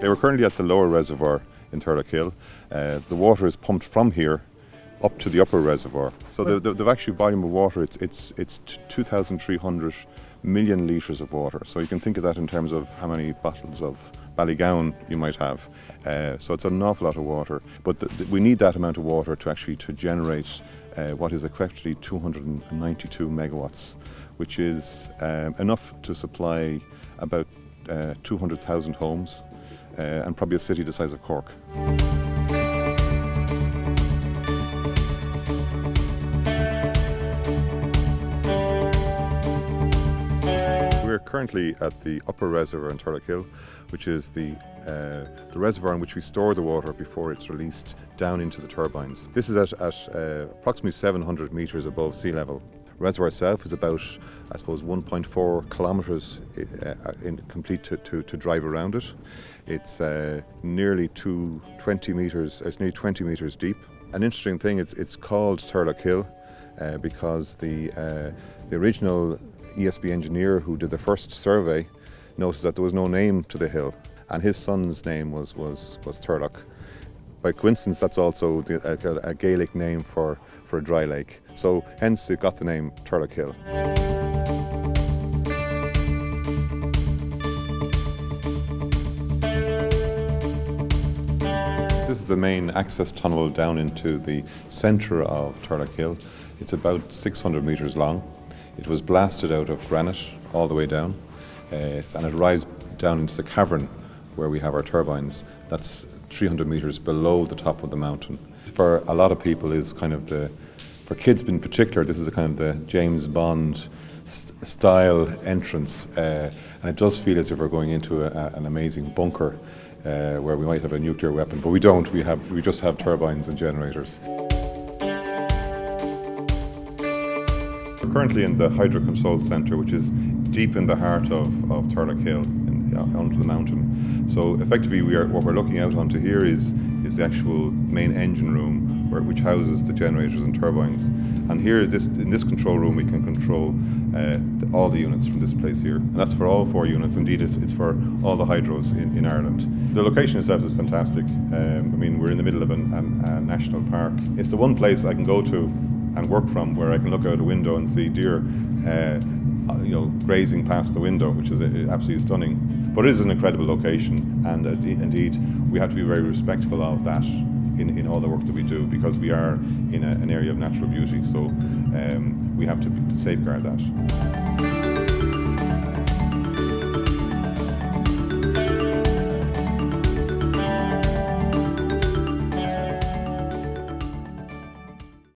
Okay, we're currently at the lower reservoir in Turlough Hill. The water is pumped from here up to the upper reservoir. So the actual volume of water, it's 2,300 million litres of water. So you can think of that in terms of how many bottles of Ballygowan you might have. So it's an awful lot of water. But we need that amount of water to generate what is effectively 292 megawatts, which is enough to supply about 200,000 homes and probably a city the size of Cork. We're currently at the upper reservoir in Turlough Hill, which is the reservoir in which we store the water before it's released down into the turbines. This is at approximately 700 metres above sea level. The reservoir itself is about, I suppose, 1.4 kilometres complete to drive around it. It's nearly 20 metres deep. An interesting thing, it's called Turlough Hill because the original ESB engineer who did the first survey noticed that there was no name to the hill, and his son's name was Turlough. By coincidence, that's also a Gaelic name for a dry lake, so hence it got the name Turlough Hill. This is the main access tunnel down into the centre of Turlough Hill. It's about 600 metres long. It was blasted out of granite all the way down, and it rises down into the cavern where we have our turbines. That's 300 metres below the top of the mountain. For a lot of people, is kind of for kids in particular, this is a kind of the James Bond style entrance, and it does feel as if we're going into an amazing bunker where we might have a nuclear weapon, but we don't. We just have turbines and generators. We're currently in the Hydro Control Centre, which is deep in the heart of Turlough Hill, onto the mountain. So effectively, what we're looking out onto here is the actual main engine room, which houses the generators and turbines. And here, in this control room, we can control all the units from this place here. And that's for all 4 units. Indeed, it's for all the hydros in Ireland. The location itself is fantastic. I mean, we're in the middle of a national park. It's the one place I can go to and work from where I can look out a window and see deer grazing past the window, which is absolutely stunning. But it is an incredible location, and indeed we have to be very respectful of that in all the work that we do, because we are in an area of natural beauty, so we have to safeguard that.